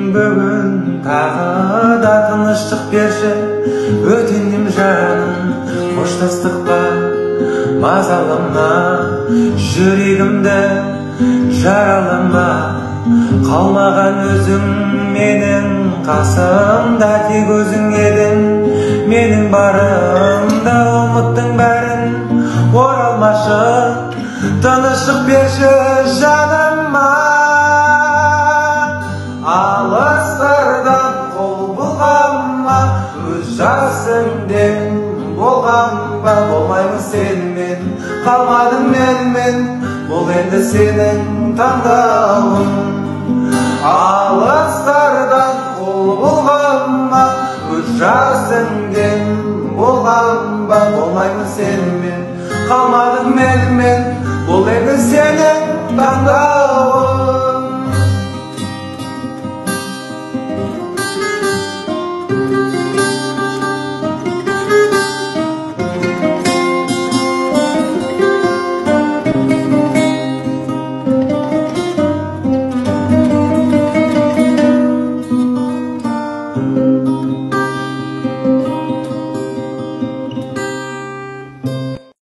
Бүгін тағы да тыныштық берші, өтінем жаным, қоштастыққа мазалама, жүрегімді жаралама. Қалмаған өзің менің қасымда, тек өзің едің менің барымда. Ұмыттың бәрін оралмашы, тыныштық берші жаныма. Алыстардан қол бұлғанма, өз жасыңден болғанба. Болмаймын сенімен, қалмадым мен, бұл енді сенің таңдауың. Алыстардан қол бұлғанма, өз жасыңден болғанба. Болмаймын сенімен, қалмадым мен, бұл енді сенің таңдауың.